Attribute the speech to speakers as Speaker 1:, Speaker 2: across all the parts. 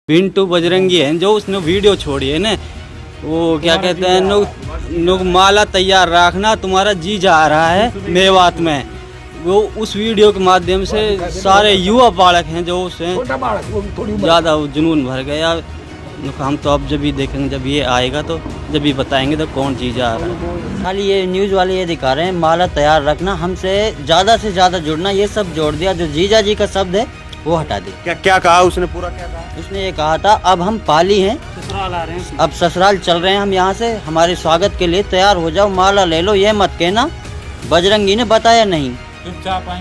Speaker 1: पिंटू बजरंगी है जो उसने वीडियो छोड़ी है ना, वो क्या कहते हैं, नुग माला तैयार रखना, तुम्हारा जी जा रहा है मेवात में। वो उस वीडियो के माध्यम से सारे युवा बालक हैं जो उससे ज़्यादा जुनून भर गया। हम तो अब जब भी देखेंगे, जब ये आएगा तो जब भी बताएंगे तो कौन जी जा रहा है। खाली ये न्यूज़ वाले ये दिखा रहे हैं माला तैयार रखना, हमसे से ज़्यादा जुड़ना, ये सब जोड़ दिया। जो जीजा जी का शब्द है वो हटा दी।
Speaker 2: क्या कहा उसने, पूरा क्या कहा?
Speaker 1: उसने ये कहा था अब हम पाली हैं, ससुराल आ रहे हैं, अब ससुराल चल रहे हैं हम, यहाँ से हमारे स्वागत के लिए तैयार हो जाओ, माला ले लो। ये मत कहना बजरंगी ने बताया नहीं,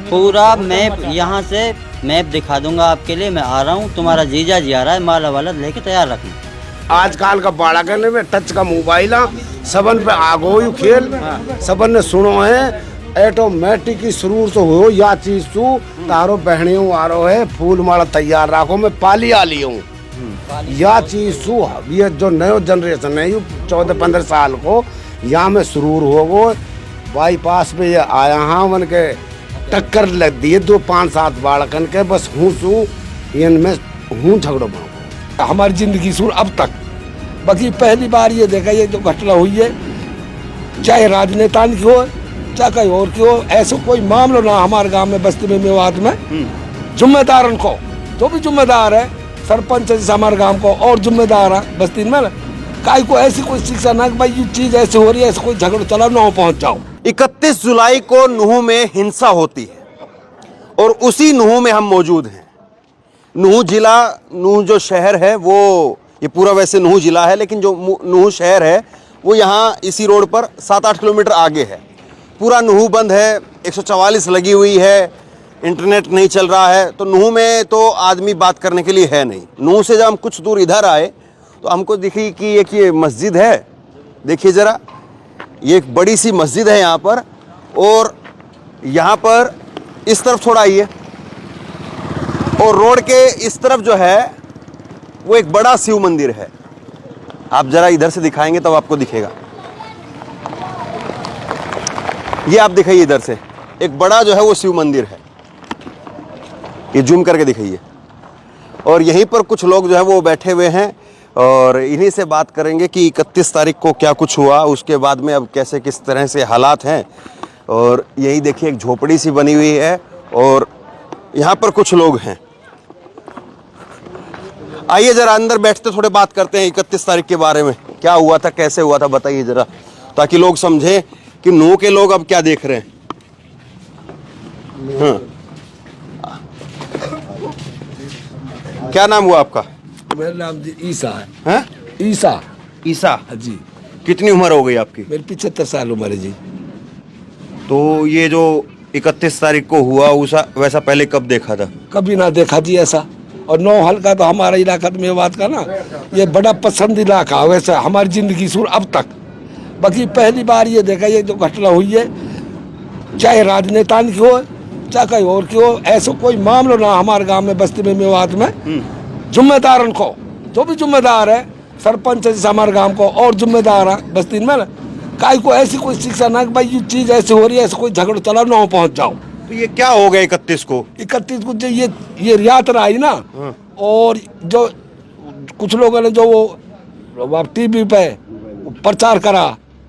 Speaker 1: पूरा मैप यहाँ से मैप दिखा दूंगा आपके लिए, मैं आ रहा हूँ, तुम्हारा जीजा जी आ रहा है, माला वाला लेके तैयार रखना।
Speaker 3: आजकल का बाड़ा करने में टच का मोबाइल सबन पे आ गो खेल, सबन ने सुनो है ऑटोमेटिक शुरू से हो या चीज तू तारो बहनियों आ रहा है, फूल माला तैयार रखो, मैं पाली आ ली हूँ या चीज तू। ये जो नयो जनरेशन है 14-15 साल को यहाँ में शुरू हो गो, बाईपास पे ये आया हाँ मन के टक्कर लग दिए 2-5-7 बाड़कन के, बस हूँ सू इनमें हूँ झगड़ो बनो हमारी जिंदगी सुर अब तक। बाकी पहली बार ये देखा ये जो घटना हुई है, चाहे राजनेता की हो चाहे कहीं और की हो, ऐसा कोई मामला ना हमारे गांव में बस्ती में मेवात में। जिम्मेदार को जो भी जिम्मेदार है, सरपंच जैसे हमारे गांव को और जिम्मेदार है बस्ती में ना, काई को ऐसी कोई शिक्षा ना कि भाई ये चीज ऐसे हो रही है, ऐसे कोई झगड़ा चला ना पहुंच जाओ।
Speaker 2: 31 जुलाई को नुह में हिंसा होती है और उसी नुह में हम मौजूद हैं। नुह जिला, नुह जो शहर है वो, ये पूरा वैसे नुह जिला है लेकिन जो नुह शहर है वो यहाँ इसी रोड पर 7-8 किलोमीटर आगे है। पूरा नुह बंद है, 144 लगी हुई है, इंटरनेट नहीं चल रहा है, तो नुह में तो आदमी बात करने के लिए है नहीं। नुह से जब हम कुछ दूर इधर आए तो हमको दिखी कि एक ये मस्जिद है, देखिए ज़रा, ये एक बड़ी सी मस्जिद है यहाँ पर, और यहाँ पर इस तरफ थोड़ा आइए, और रोड के इस तरफ जो है वो एक बड़ा शिव मंदिर है। आप ज़रा इधर से दिखाएंगे तब आपको दिखेगा, ये आप दिखाइए इधर से, एक बड़ा जो है वो शिव मंदिर है, ये जूम करके दिखाइए। और यहीं पर कुछ लोग जो है वो बैठे हुए हैं और इन्हीं से बात करेंगे कि 31 तारीख को क्या कुछ हुआ, उसके बाद में अब कैसे किस तरह से हालात हैं। और यही देखिए एक झोपड़ी सी बनी हुई है और यहाँ पर कुछ लोग हैं। आइए ज़रा अंदर बैठते थोड़े बात करते हैं 31 तारीख के बारे में, क्या हुआ था, कैसे हुआ था, बताइए ज़रा, ताकि लोग समझें कि नुह के लोग अब क्या देख रहे हैं। हाँ। क्या नाम हुआ आपका?
Speaker 3: मेरा नाम जी ईसा है।
Speaker 2: हैं?
Speaker 3: ईसा।
Speaker 2: ईसा
Speaker 3: जी।
Speaker 2: कितनी उम्र हो गई आपकी?
Speaker 3: मेरी 75 साल उम्र है जी।
Speaker 2: तो ये जो 31 तारीख को हुआ वैसा पहले कब देखा था?
Speaker 3: कभी ना देखा जी ऐसा। और नौहल का तो हमारा इलाका में बात का ना, ये बड़ा पसंद इलाका वैसे हमारी जिंदगी सुर अब तक। बाकी पहली बार ये देखा ये जो घटना हुई है, चाहे राजनेता की हो चाहे कहीं और की हो, ऐसा कोई मामला ना हमारे गांव में बस्ती में मेवात में। जिम्मेदार को जो भी जिम्मेदार है, सरपंच जैसे हमारे गांव को और जिम्मेदार है बस्ती में ना, काई को ऐसी कोई शिक्षा ना कि भाई ये चीज ऐसे हो रही है, ऐसे कोई झगड़ा चला ना पहुंच जाओ।
Speaker 2: तो ये क्या हो गया 31 को?
Speaker 3: 31 को जो ये यात्रा आई ना, और जो कुछ लोगों ने जो वो टीवी पे प्रचार करा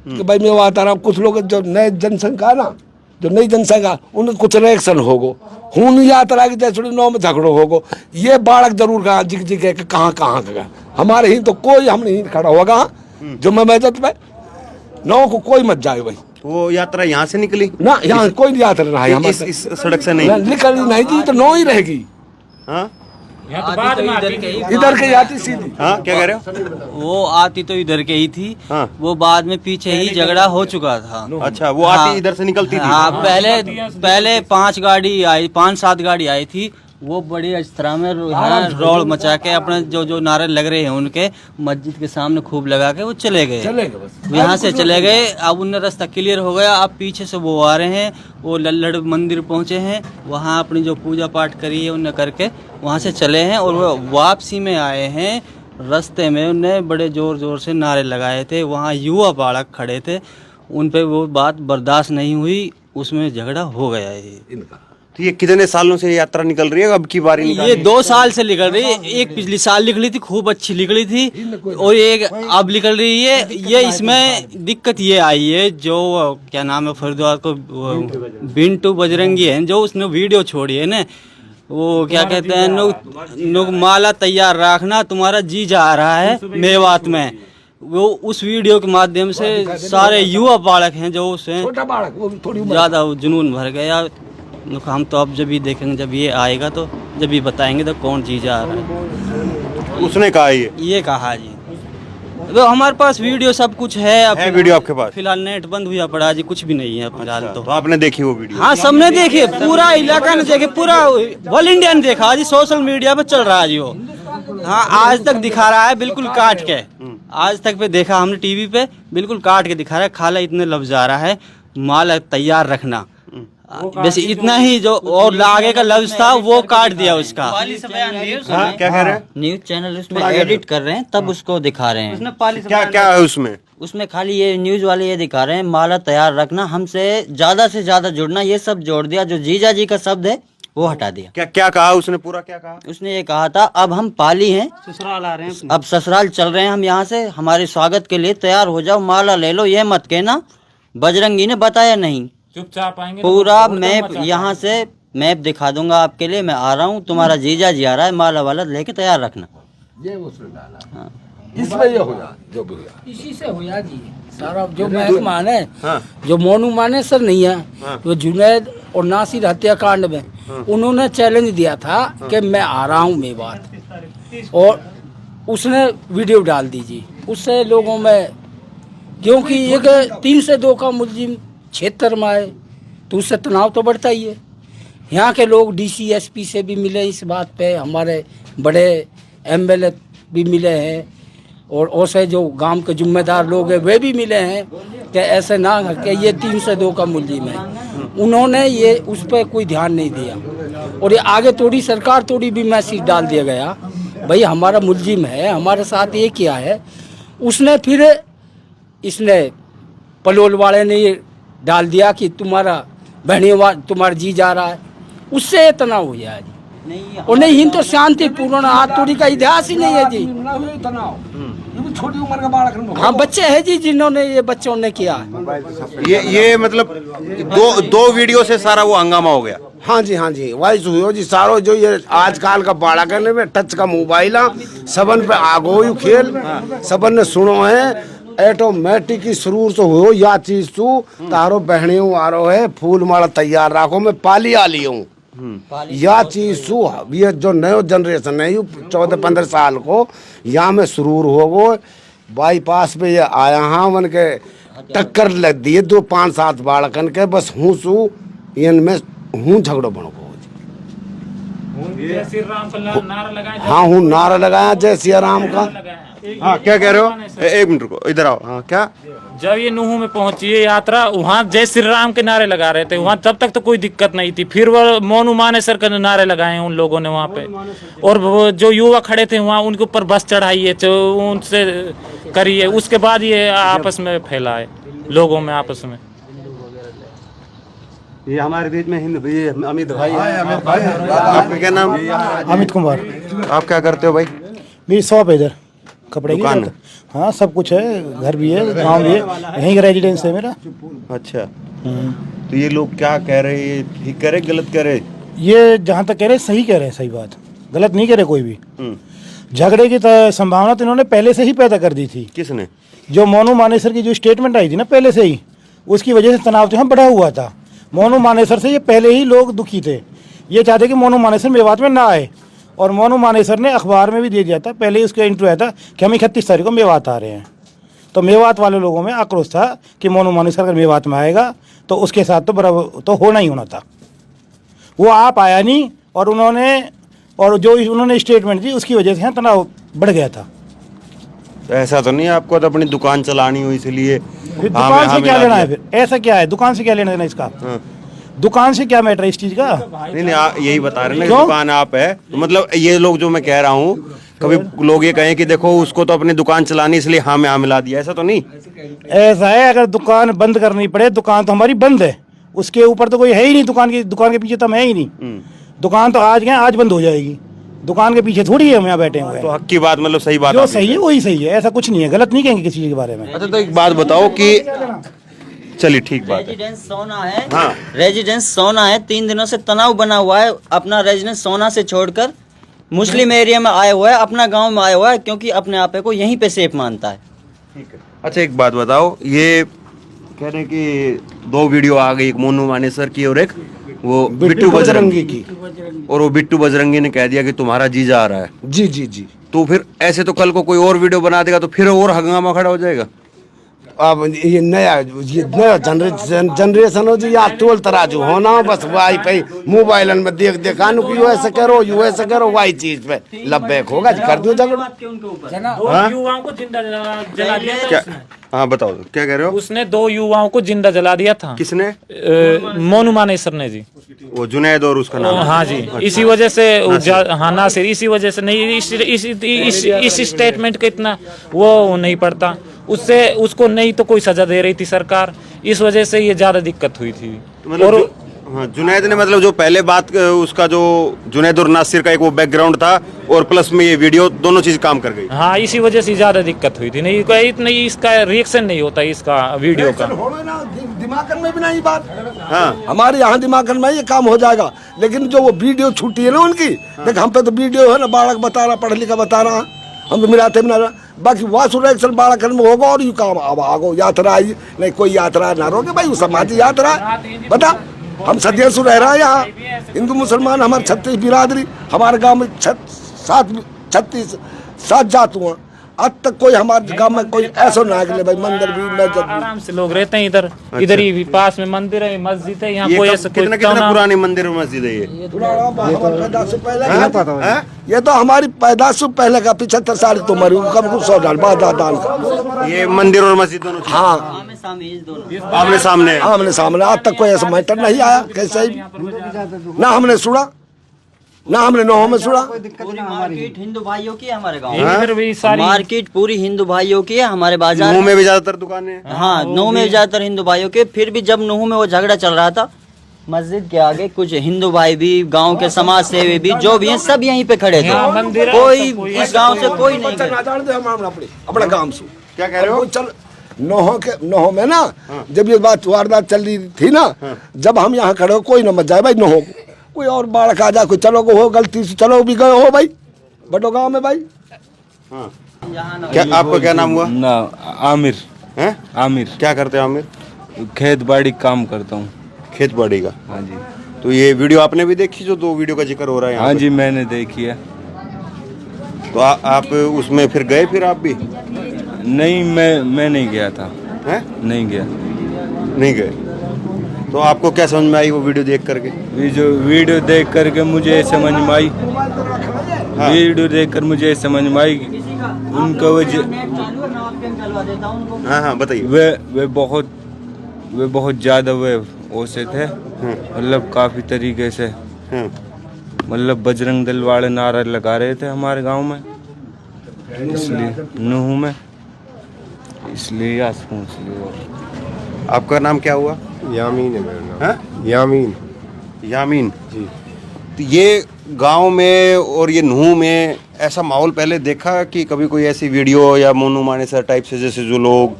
Speaker 3: कि भाई मैं आता रहा हूँ, कुछ लोग जो नए जनसंख्या ना, जो नई जनसंख्या, उनका कुछ रिएक्शन होगो, खून यात्रा की जैसे नौ में झगड़ो होगो। ये बालक जरूर कहा जिग जिग है कि कहाँ का हमारे ही तो कोई हम नहीं खड़ा होगा जो मैं मैजत पे नौ को कोई मत जाए भाई।
Speaker 2: वो यात्रा यहाँ से निकली
Speaker 3: ना, यहाँ कोई यात्रा ना है,
Speaker 2: इस सड़क से नहीं
Speaker 3: निकली नहीं जी, तो नौ ही रहेगी।
Speaker 2: हाँ,
Speaker 3: इधर के आती सीधी।
Speaker 2: हाँ, क्या कह रहे हो?
Speaker 1: वो आती तो इधर के ही थी।
Speaker 2: हाँ।
Speaker 1: वो बाद में पीछे ही झगड़ा हो चुका था।
Speaker 2: अच्छा, वो आती इधर से निकलती थी?
Speaker 1: हाँ, पहले 5-7 गाड़ी आई थी, वो बड़ी अस्तरा में रोड मचा के अपने जो नारे लग रहे हैं उनके मस्जिद के सामने खूब लगा के वो चले गए यहाँ से चले गए। अब उनने रास्ता क्लियर हो गया, अब पीछे से वो आ रहे हैं, वो लल्लड़ मंदिर पहुँचे हैं, वहाँ अपनी जो पूजा पाठ करी है उनने करके वहाँ से चले हैं, और वो वापसी में आए हैं। रास्ते में उनने बड़े ज़ोर ज़ोर से नारे लगाए थे, वहाँ युवा बालक खड़े थे, उन पर वो बात बर्दाश्त नहीं हुई, उसमें झगड़ा हो गया है इनका।
Speaker 2: तो ये कितने सालों से यात्रा निकल रही है, अब की बारी
Speaker 1: ये 2 साल से निकल रही है। एक पिछली साल निकली थी, खूब अच्छी निकली थी, और एक अब निकल रही है। ये इसमें दिक्कत ये आई है, जो क्या नाम है फरीदाबाद को, बिंटू बजरंगी है, जो उसने वीडियो छोड़ी है ना, वो क्या कहते हैं, नुग माला तैयार रखना, तुम्हारा जी जा रहा है मेवात में। वो उस वीडियो के माध्यम से सारे युवा बालक हैं जो उससे ज्यादा जुनून भर गया। हम तो अब जब ही देखेंगे, जब ये आएगा तो जब ही बताएंगे तो कौन जी जा रहा है।
Speaker 2: उसने कहा
Speaker 1: ये कहा जी, तो हमारे पास वीडियो सब कुछ है। अब
Speaker 2: वीडियो आपके पास?
Speaker 1: फिलहाल नेट बंद हुआ पड़ा जी, कुछ भी नहीं है फिलहाल। तो
Speaker 2: आपने देखी वो वीडियो?
Speaker 1: हाँ, सबने देखी, पूरा इलाका ने देखे, पूरा ऑल इंडिया ने देखा जी, सोशल मीडिया पे चल रहा है जी वो। हाँ, आज तक दिखा रहा है बिल्कुल काट के, आज तक पे देखा हमने टीवी पे, बिल्कुल काट के दिखा रहा है। खाला इतने लफ्ज आ रहा है, माल तैयार रखना, वैसे इतना ही जो और आगे का लफ्ज था वो काट दिया उसका।
Speaker 2: हाँ, क्या कह रहे हैं?
Speaker 4: न्यूज चैनल उसमें एडिट कर रहे हैं, तब उसको दिखा रहे हैं।
Speaker 2: क्या क्या है उसमें?
Speaker 4: उसमें खाली ये न्यूज वाले ये दिखा रहे हैं, माला तैयार रखना, हमसे से ज्यादा जुड़ना, ये सब जोड़ दिया। जो जीजा जी का शब्द है वो हटा दिया।
Speaker 2: क्या क्या कहा उसने? पूरा क्या कहा
Speaker 4: उसने? ये कहा था, अब हम पाली हैं,
Speaker 1: ससुराल आ रहे हैं,
Speaker 4: अब ससुराल चल रहे हैं हम, यहाँ से हमारे स्वागत के लिए तैयार हो जाओ, माला ले लो। ये मत कहना बजरंगी ने बताया नहीं,
Speaker 5: चुपचाप आएंगे।
Speaker 4: पूरा मैप यहाँ से मैप दिखा दूंगा आपके लिए, मैं आ रहा हूँ, तुम्हारा जीजा जी आ रहा है, माला वाला लेके तैयार रखना।
Speaker 3: ये उसने डाला। हाँ। इसमें ये होया जो भी हुआ,
Speaker 6: इसी से होया जी सारा। जो महकमान है, जो मोनू माने सर नहीं है, जो जुनैद और नासिर हत्याकांड में उन्होंने चैलेंज दिया था कि मैं आ रहा हूँ मेवात, और उसने वीडियो डाल दी जी। उससे लोगों में, क्योंकि एक 3 से 2 का मुलजिम क्षेत्र में आए तो उससे तनाव तो बढ़ता ही है। यहाँ के लोग डीसी एसपी से भी मिले इस बात पे, हमारे बड़े एमएलए भी मिले हैं, और से जो गांव के जिम्मेदार लोग हैं वे भी मिले हैं कि ऐसे ना कि ये 3 से 2 का मुलजिम है। उन्होंने ये उस पर कोई ध्यान नहीं दिया, और ये आगे थोड़ी सरकार थोड़ी भी मैसेज डाल दिया गया, भाई हमारा मुलजिम है, हमारे साथ ये किया है। उसने फिर इसने पलोल वाले ने ये डाल दिया कि तुम्हारा बहनियों तुम्हारा जी जा रहा है, उससे इतना हो गया जी। और नहीं हिंद तो शांतिपूर्ण हाथ तोड़ी का इतिहास ही नहीं है जी।
Speaker 3: छोटी उम्र का बालक।
Speaker 6: हाँ, बच्चे हैं जी जिन्होंने ये बच्चों ने किया।
Speaker 2: ये मतलब दो वीडियो से सारा वो हंगामा हो गया।
Speaker 3: हाँ जी वही हुई जी सारो। जो ये आजकल का बालक है में टच का मोबाइल सबन पे आगो खेल, सबन ने सुनो है ऑटोमेटिक ही शुरू से हो या चीज तू तारो बहनियों आ रहा है, फूल माला तैयार रखो, मैं पाली आ ली हूँ या चीज तू। ये जो नयो जनरेशन है 14-15 साल को यहाँ में सुरूर हो गो, बाईपास पे ये आया हाँ मन के टक्कर लग दिए 2-5-7 बालकन के, बस हूँ सू इनमें हूँ झगड़ो बनो को।
Speaker 5: जय श्री राम का नारा लगाया।
Speaker 3: हाँ हूँ नारा लगाया जय सिया राम का।
Speaker 2: हाँ, क्या कह रहे हो? एक मिनट रुको, इधर आओ। हाँ, क्या?
Speaker 5: जब ये नूह में पहुंची है यात्रा, वहाँ जय श्री राम के नारे लगा रहे थे, वहाँ तब तक तो कोई दिक्कत नहीं थी। फिर वो मोनू मानेसर के नारे लगाए उन लोगों ने वहाँ पे, और वो जो युवा खड़े थे वहाँ उनके ऊपर बस चढ़ाई है, जो उनसे करी है, उसके बाद ये आपस में फैला है लोगों में आपस में।
Speaker 2: ये हमारे बीच में हिंद भाई अमित भाई है। आपका क्या नाम?
Speaker 7: अमित कुमार।
Speaker 2: आप क्या करते हो भाई?
Speaker 7: मेरी शॉप है इधर, कपड़े की
Speaker 2: दुकान है?
Speaker 7: हाँ, सब कुछ है, घर भी है, गांव भी है, यहीं का रेजिडेंस है मेरा।
Speaker 2: अच्छा, तो ये लोग क्या कह रहे हैं, ठीक कह रहे गलत कह रहे?
Speaker 7: ये जहाँ तक कह रहे हैं सही कह रहे हैं, सही बात, गलत नहीं कह रहे कोई भी। झगड़े की संभावना तो इन्होंने पहले से ही पैदा कर दी थी।
Speaker 2: किसने?
Speaker 7: जो मोनू मानेसर की जो स्टेटमेंट आई थी ना पहले से ही, उसकी वजह से तनाव जो है बढ़ा हुआ था। मोनू मानेसर से ये पहले ही लोग दुखी थे, ये चाहते कि मोनू मानेसर मेवात में ना आए, और मोनू मानेसर ने अखबार में भी दे दिया था, पहले ही उसका इंटरव्यू आया था कि हम 31 तारीख को मेवात आ रहे हैं। तो मेवात वाले लोगों में आक्रोश था कि मोनू मानेसर अगर मेवात में आएगा तो उसके साथ तो बराबर तो होना ही होना था। वो आप आया नहीं, और जो उन्होंने स्टेटमेंट दी उसकी वजह से तनाव बढ़ गया था।
Speaker 2: तो ऐसा तो नहीं आपको तो अपनी दुकान चलानी हो इसलिए?
Speaker 7: फिर दुकान से क्या लेना है? फिर ऐसा क्या है, दुकान से क्या लेना देना इसका? दुकान से क्या मैटर है इस चीज का?
Speaker 2: नहीं, यही बता रहे हैं ना, दुकान आप है तो मतलब ये लोग जो मैं कह रहा हूँ, कभी लोग ये कहें कि देखो उसको तो अपनी दुकान चलानी इसलिए हाँ में हाँ मिला दिया, ऐसा तो नहीं?
Speaker 7: ऐसा है, अगर दुकान बंद करनी पड़े, दुकान तो हमारी बंद है, उसके ऊपर तो कोई है ही नहीं, दुकान के पीछे तो हम है ही नहीं। दुकान तो आज गए, आज बंद हो जाएगी। दुकान के पीछे थोड़ी है हम यहाँ बैठे हुए हैं।
Speaker 2: तो हक की बात, मतलब सही बात
Speaker 7: जो
Speaker 2: आप
Speaker 7: सही है वही सही है, ऐसा कुछ नहीं है, गलत नहीं कहेंगे किसी चीज के बारे में।
Speaker 2: अच्छा, तो एक बात बताओ कि चलिए ठीक बात है।
Speaker 4: रेजिडेंस सोना है।
Speaker 2: हाँ।
Speaker 4: रेजिडेंस सोना है, 3 दिनों से तनाव बना हुआ है। अपना रेजिडेंस सोना से छोड़कर मुस्लिम एरिया में आया हुआ है, अपना गांव में आया हुआ है, क्योंकि अपने आप को यहीं पे सेफ मानता है।
Speaker 2: अच्छा, एक बात बताओ, ये कह रहे हैं कि 2 वीडियो आ गई, एक मोनू मानेसर की और एक वो बिट्टू बजरंगी
Speaker 3: की।
Speaker 2: और वो बिट्टू बजरंगी ने कह दिया कि तुम्हारा जीजा आ रहा है।
Speaker 3: जी जी जी।
Speaker 2: तो फिर ऐसे तो कल को कोई और वीडियो बना देगा तो फिर और हंगामा खड़ा हो जाएगा।
Speaker 3: अब ये नया जनरेशन हो जी, या तोल तराजू होना बस वाई पे मोबाइल में देख यू ऐसे करो वाई चीज पे लब्बैक होगा जी, कर दो झगड़ा।
Speaker 5: दो युवाओं को जिंदा जला दिया था
Speaker 2: क्या?
Speaker 5: उसने।
Speaker 2: हाँ बताओ, क्या कह रहे हो?
Speaker 5: उसने 2 युवाओं को जिंदा जला दिया था।
Speaker 2: किसने?
Speaker 5: मोनू मानेसर ने जी।
Speaker 2: वो जुनैद और उसका नाम?
Speaker 5: हाँ जी, इसी वजह से हाँ नासिर, इसी वजह से नहीं, इस स्टेटमेंट का इतना वो नहीं पड़ता उससे, उसको नहीं तो कोई सजा दे रही थी सरकार, इस वजह से ये ज्यादा दिक्कत हुई थी।
Speaker 2: मतलब हाँ, जुनैद ने मतलब जो पहले बात उसका जो जुनैद और नासिर का एक वो बैकग्राउंड था और प्लस में ये वीडियो, दोनों चीज काम कर गई।
Speaker 5: हाँ, इसी वजह से ज्यादा दिक्कत हुई थी। नहीं इतना इसका रिएक्शन नहीं होता इसका वीडियो का।
Speaker 3: दिमाग में भी नहीं बात।
Speaker 2: हाँ,
Speaker 3: हमारे यहाँ दिमाग में ये काम हो जाएगा, लेकिन जो वो वीडियो छूटी है ना उनकी, देख हम पे तो वीडियो है ना, बालक बता रहा, पढ़ लिखा बता रहा, हम तो मिलाते मिला, बाकी वासु रिएक्शन बालक में होगा और यू काम अब आगो यात्रा आई नहीं, कोई यात्रा ना रोके भाई, समाजी यात्रा बता। हम सदियों से रह रहे हैं यहाँ, हिंदू मुसलमान हमारे 36 बिरादरी, हमारे गांव में 7 जात हुआ, आज तक कोई हमारे गांव में कोई ऐसा ना है भाई मंदिर भी मस्जिद भी।
Speaker 5: आराम से लोग रहते हैं इधर। इधर ही पास में मंदिर है, मस्जिद है, यहाँ कोई ऐसा
Speaker 2: कितना कितना पुराने मंदिर और मस्जिद है ये?
Speaker 3: पैदाश से पहले ये तो हमारी पैदाश से पहले का 75 साल तो मरी, कब कुछ 100 साल बाद दान का।
Speaker 2: ये मंदिर और मस्जिद दोनों?
Speaker 3: हाँ,
Speaker 2: आमने सामने?
Speaker 3: आमने सामने। आज तक कोई ऐसा मैटर नहीं आया, कैसे ही ना हमने सुना, ना हमने नौ में सुना।
Speaker 4: पूरी मार्केट हिंदू भाइयों की है हमारे गाँव
Speaker 5: इधर भी सारी
Speaker 4: मार्केट पूरी हिंदू भाइयों की है हमारे बाजार
Speaker 2: नूह में भी ज्यादातर दुकानें हैं।
Speaker 4: हाँ, नूह में ज्यादातर हिंदू भाइयों के। फिर भी जब नूह में वो झगड़ा चल रहा था, मस्जिद के आगे कुछ हिंदू भाई भी, गांव के समाज सेवी भी, जो भी हैं, सब यहीं पे खड़े थे।
Speaker 5: मंदिर
Speaker 4: कोई इस गांव से कोई नहीं गया।
Speaker 3: अपना काम से
Speaker 2: क्या कह रहे हो?
Speaker 3: चल नोह में ना, जब ये बात वारदात चल रही थी ना, जब हम यहाँ खड़े हो, कोई न मत जाए भाई, नोह कोई और बालक आ जाए, कोई चलो को हो गलती से, चलो भी गए हो भाई बड़ो गांव में भाई।
Speaker 2: हाँ। क्या आपका क्या नाम हुआ?
Speaker 8: ना, आमिर।
Speaker 2: हैं?
Speaker 8: आमिर।
Speaker 2: क्या करते हैं आमिर?
Speaker 8: खेत बाड़ी काम करता हूँ।
Speaker 2: खेत बाड़ी का?
Speaker 8: हाँ जी।
Speaker 2: तो ये वीडियो आपने भी देखी जो 2 वीडियो का जिक्र हो रहा है यहाँ
Speaker 8: हाँ
Speaker 2: पे?
Speaker 8: जी, मैंने देखी है।
Speaker 2: तो आप उसमें फिर गए फिर आप भी?
Speaker 8: नहीं, मैं नहीं गया था।
Speaker 2: हैं?
Speaker 8: नहीं गया।
Speaker 2: नहीं गए? तो आपको क्या समझ में आई वो वीडियो देख करके?
Speaker 8: वीडियो देख करके मुझे समझ में आई,
Speaker 2: हाँ।
Speaker 8: वीडियो देख कर मुझे समझ में आई उनका वजह।
Speaker 2: हाँ हाँ बताइए।
Speaker 8: वे बहुत ज़्यादा वे ओसे थे, मतलब काफ़ी तरीके से,
Speaker 2: हाँ।
Speaker 8: मतलब बजरंग दल वाले नारा लगा रहे थे हमारे गांव में, इसलिए नूह में, इसलिए आज पूछ लिया।
Speaker 2: आपका नाम क्या हुआ?
Speaker 9: यामीन है मेरा नाम।
Speaker 2: हाँ?
Speaker 9: यामीन
Speaker 2: यामीन
Speaker 9: जी।
Speaker 2: तो ये गांव में और ये नूह में ऐसा माहौल पहले देखा कि कभी कोई ऐसी वीडियो या मोनू मानेसर टाइप से, जैसे जो लोग?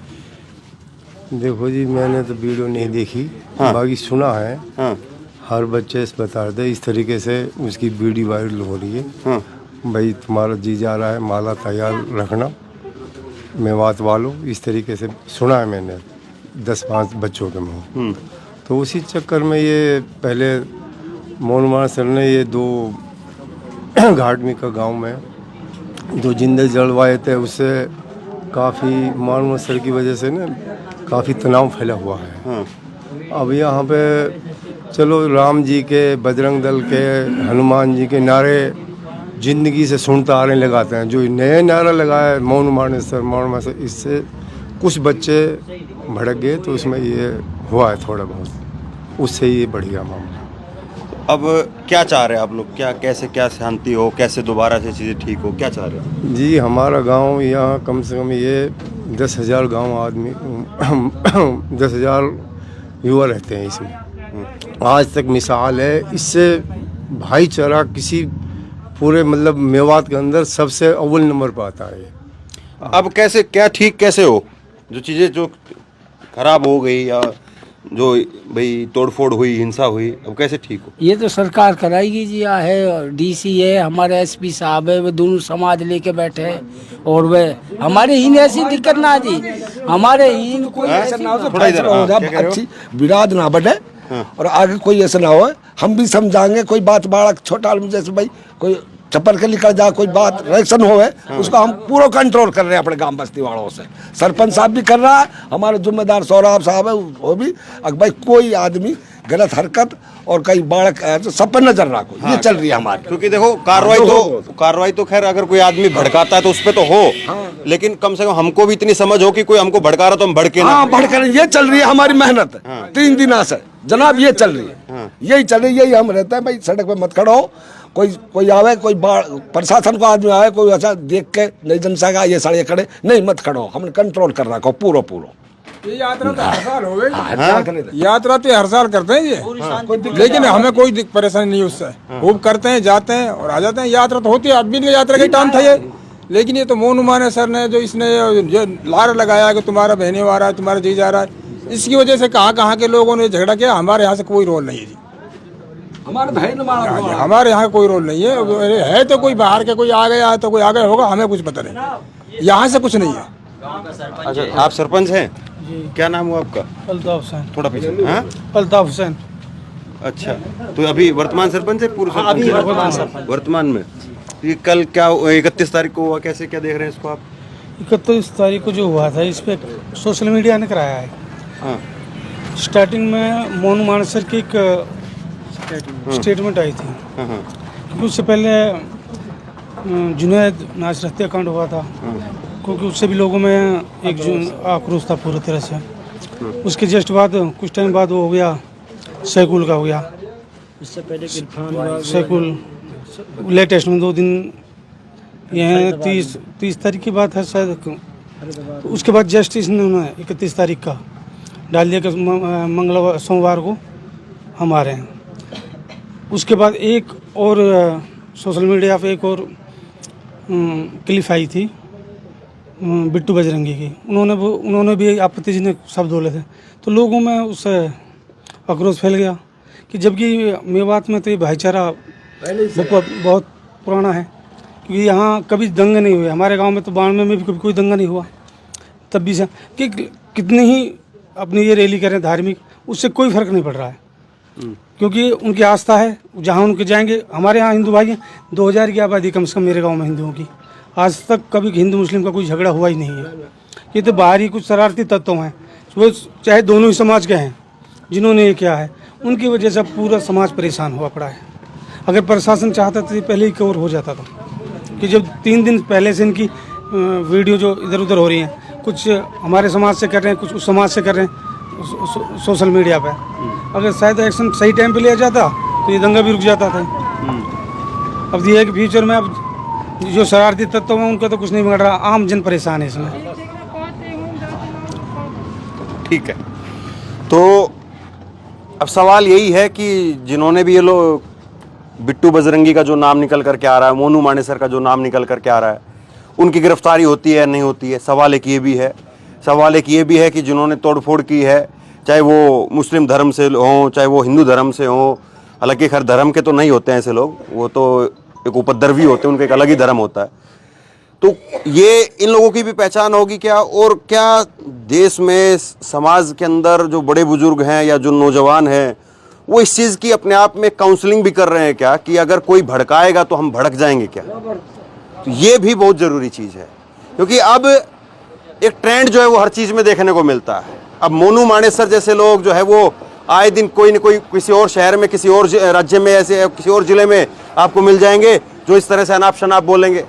Speaker 9: देखो जी, मैंने तो वीडियो नहीं देखी,
Speaker 2: हाँ।
Speaker 9: बाकी सुना है।
Speaker 2: हाँ
Speaker 9: हर बच्चे से बता रहे थे, इस तरीके से उसकी वीडियो वायरल हो रही है।
Speaker 2: हाँ
Speaker 9: भाई तुम्हारा जी जा रहा है, माला तैयार रखना, मेवात वालों, इस तरीके से सुना है मैंने 10-5 बच्चों के मुँह। तो उसी चक्कर में ये पहले मोनू मानेसर ने ये 2 घाटमी का गांव में 2 जिंदे जलवाए थे, उससे काफ़ी मोनू मानेसर की वजह से ना काफ़ी तनाव फैला हुआ है।
Speaker 2: हाँ।
Speaker 9: अब यहाँ पे चलो राम जी के, बजरंग दल के, हनुमान जी के नारे ज़िंदगी से सुनता आ रहे लगाते हैं, जो नए नारा लगाया मोनू मानेसर, इससे कुछ बच्चे भड़क गए, तो उसमें ये हुआ है थोड़ा बहुत, उससे ये बढ़ गया मामला।
Speaker 2: अब क्या चाह रहे हैं आप लोग? क्या शांति हो, कैसे दोबारा से चीज़ें ठीक हो, क्या चाह रहे हैं?
Speaker 9: जी, हमारा गांव यहाँ कम से कम ये 10,000 गांव आदमी 10,000 युवा रहते हैं इसमें। आज तक मिसाल है। इससे भाईचारा किसी पूरे मतलब मेवात के अंदर सबसे अव्वल नंबर पर आता है।
Speaker 2: अब कैसे क्या ठीक कैसे हो, जो चीज़ें जो खराब हो गई या जो भाई तोड़फोड़ हुई, हिंसा हुई, अब कैसे ठीक हो?
Speaker 6: ये तो सरकार कराएगी जी। है और डीसी है, हमारे एसपी साहब है, वे दोनों समाज लेके बैठे हैं और वे हमारे ही ने ऐसी दिक्कत ना जी, हमारे ही कोई ऐसा ना हो
Speaker 2: थोड़ा इधर
Speaker 3: हो जाए, अच्छी विराद ना बढ़े और आगे कोई ऐसा ना हो। हम भी समझाएंगे, कोई बात बड़ा छोटा जैसे भाई कोई चप्पल के निकल जाए, कोई बात रिएक्शन हो उसको हम पूरा कंट्रोल कर रहे हैं अपने गांव बस्ती वालों से। सरपंच साहब भी कर रहा है, हमारे जिम्मेदार सौरभ साहब है वो भी। अगर भाई कोई आदमी गलत हरकत और कई बालक तो सब पर नजर रखो, ये चल रही है हमारी।
Speaker 2: क्योंकि देखो कार्रवाई तो खैर अगर कोई आदमी भड़काता है तो उस पे तो हो, लेकिन कम से कम हमको भी इतनी समझ हो कि कोई हमको भड़का रहा तो हम भड़के ना।
Speaker 3: हाँ, भड़के ये चल रही है हमारी मेहनत। 3 दिन से जनाब ये चल रही है, यही चल रही है, यही हम रहते हैं भाई सड़क पे मत खड़ो हो। कोई आवे, कोई प्रशासन को आदमी आवे, कोई ऐसा देख के नहीं जनता का ये सड़क खड़े नहीं मत खड़ो, हमने कंट्रोल कर रखो पूरा।
Speaker 10: ये यात्रा तो हर साल हो गई, यात्रा तो हर साल करते हैं ये, लेकिन हमें कोई परेशानी नहीं उससे। खूब करते हैं, जाते हैं और आ जाते हैं। यात्रा तो होती है, आदमी की यात्रा का टाइम था ये, लेकिन ये तो मोनू माने सर ने जो इसने जो लार लगाया कि तुम्हारा बहने आ रहा है, तुम्हारा जी जा रहा है, इसकी वजह से कहाँ के लोगों ने झगड़ा किया। हमारे यहाँ से कोई रोल नहीं है जी, हमारे यहाँ कोई रोल नहीं है तो कोई बाहर के कोई आ गया है तो कोई आ गया होगा, हमें कुछ पता नहीं, यहाँ से कुछ नहीं है।
Speaker 2: अच्छा, आप सरपंच हैं? क्या नाम हुआ आपका?
Speaker 7: अल्ताफ हुसैन।
Speaker 2: थोड़ा पीछे। हाँ,
Speaker 7: अल्ताफ हुसैन।
Speaker 2: अच्छा, तो अभी वर्तमान सरपंच है? पूर्व सरपंच? वर्तमान में। ये कल क्या 31 तारीख को हुआ, कैसे क्या देख रहे हैं इसको आप?
Speaker 7: 31 तारीख को जो हुआ था इस पे सोशल मीडिया ने कराया है।
Speaker 2: हाँ,
Speaker 7: स्टार्टिंग में मोनू मानेसर की एक स्टेटमेंट आई थी, क्योंकि उससे पहले जुनैद नासिर हत्याकांड हुआ था, क्योंकि उससे भी लोगों में एक आक्रोश था पूरी तरह से। उसके जस्ट बाद कुछ टाइम बाद वो हो गया सैकुल का हो गया,
Speaker 4: इससे पहले
Speaker 7: सैकुल लेटेस्ट में 2 दिन, यह 30 तारीख की बात है शायद। तो उसके बाद जस्टिस ने 31 तारीख का डाल दिया कि मंगलवार सोमवार को हम आ रहे हैं। उसके बाद एक और सोशल मीडिया पे एक और क्लिप आई थी बिट्टू बजरंगी की, उन्होंने भी आपत्तिजनक शब्द बोले थे, तो लोगों में उससे आक्रोश फैल गया कि जबकि मेवात में तो ये भाईचारा बहुत पुराना है, क्योंकि यहाँ कभी दंगे नहीं हुए। हमारे गांव में तो 92 में भी कभी कोई दंगा नहीं हुआ, तब भी से कि कितनी ही अपनी ये रैली करें धार्मिक, उससे कोई फर्क नहीं पड़ रहा है, क्योंकि उनकी आस्था है, जहाँ उनके जाएंगे। हमारे यहाँ हिंदू भाई हैं, 2000 की आबादी कम से कम मेरे गांव में हिंदुओं की। आज तक कभी हिंदू मुस्लिम का कोई झगड़ा हुआ ही नहीं है। ये तो बाहरी कुछ शरारती तत्व हैं, वो चाहे दोनों ही समाज के हैं, जिन्होंने ये किया है, उनकी वजह से पूरा समाज परेशान हुआ पड़ा है। अगर प्रशासन चाहता तो पहले ही कवर हो जाता था, कि जब 3 दिन पहले से इनकी वीडियो जो इधर उधर हो रही हैं, कुछ हमारे समाज से कर रहे हैं, कुछ उस समाज से कर रहे हैं सोशल मीडिया पे, अगर शायद एक्शन सही टाइम पे लिया जाता तो ये दंगा भी रुक जाता था। अब ये है कि फ्यूचर में अब जो शरारती तत्व हैं उनका तो कुछ नहीं बिगड़ रहा, आम जन परेशान है इसमें।
Speaker 2: ठीक है, तो अब सवाल यही है कि जिन्होंने भी ये लोग बिट्टू बजरंगी का जो नाम निकल करके आ रहा है, मोनू मानेसर का जो नाम निकल करके आ रहा है, उनकी गिरफ्तारी होती है नहीं होती है? सवाल एक ये भी है कि जिन्होंने तोड़फोड़ की है, चाहे वो मुस्लिम धर्म से हों, चाहे वो हिंदू धर्म से हों, हालांकि खैर धर्म के तो नहीं होते हैं ऐसे लोग, वो तो एक उपद्रवी होते हैं, उनका एक अलग ही धर्म होता है। तो ये इन लोगों की भी पहचान होगी क्या? और क्या देश में समाज के अंदर जो बड़े बुजुर्ग हैं या जो नौजवान हैं, वो इस चीज़ की अपने आप में काउंसलिंग भी कर रहे हैं क्या, कि अगर कोई भड़काएगा तो हम भड़क जाएंगे क्या? तो ये भी बहुत ज़रूरी चीज़ है, क्योंकि अब एक ट्रेंड जो है वो हर चीज़ में देखने को मिलता है। अब मोनू मानेसर जैसे लोग जो है वो आए दिन कोई न कोई किसी और शहर में, किसी और राज्य में, ऐसे किसी और ज़िले में आपको मिल जाएंगे जो इस तरह से अनाप शनाप बोलेंगे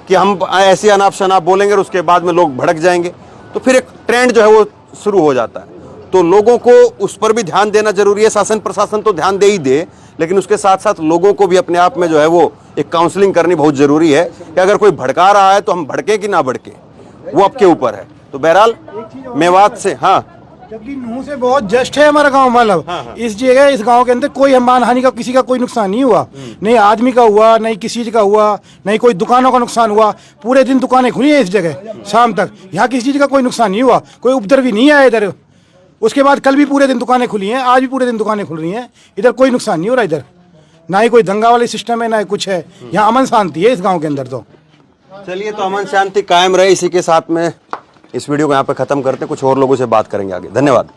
Speaker 2: कि हम ऐसे अनाप शनाप बोलेंगे और उसके बाद में लोग भड़क जाएंगे। तो फिर एक ट्रेंड जो है वो शुरू हो जाता है। तो लोगों को उस पर भी ध्यान देना जरूरी है। शासन प्रशासन तो ध्यान दे ही दे, लेकिन उसके साथ साथ लोगों को भी अपने आप में जो है वो एक काउंसलिंग करनी बहुत ज़रूरी है कि अगर कोई भड़का रहा है तो हम भड़के कि ना भड़के, वो आपके ऊपर है। तो बहरहाल मेवात से, हाँ
Speaker 7: जबकि नूह से बहुत जस्ट है हमारा गांव, मतलब इस जगह इस गांव के अंदर कोई मानहानि का किसी का कोई नुकसान नहीं हुआ, नहीं आदमी का हुआ, नहीं किसी चीज का हुआ, नहीं कोई दुकानों का नुकसान हुआ। पूरे दिन दुकानें खुली हैं इस जगह शाम तक, यहाँ किसी चीज का कोई नुकसान नहीं हुआ, कोई उपद्रवी नहीं आया इधर। उसके बाद कल भी पूरे दिन दुकानें खुली हैं, आज भी पूरे दिन दुकानें खुल रही हैं, इधर कोई नुकसान नहीं हो रहा। इधर ना ही कोई दंगा वाली सिस्टम है, ना ही कुछ है, यहाँ अमन शांति है इस गाँव के अंदर। तो
Speaker 2: चलिए, तो अमन शांति कायम रहे, इसी के साथ में इस वीडियो को यहाँ पे खत्म करते हैं। कुछ और लोगों से बात करेंगे आगे। धन्यवाद।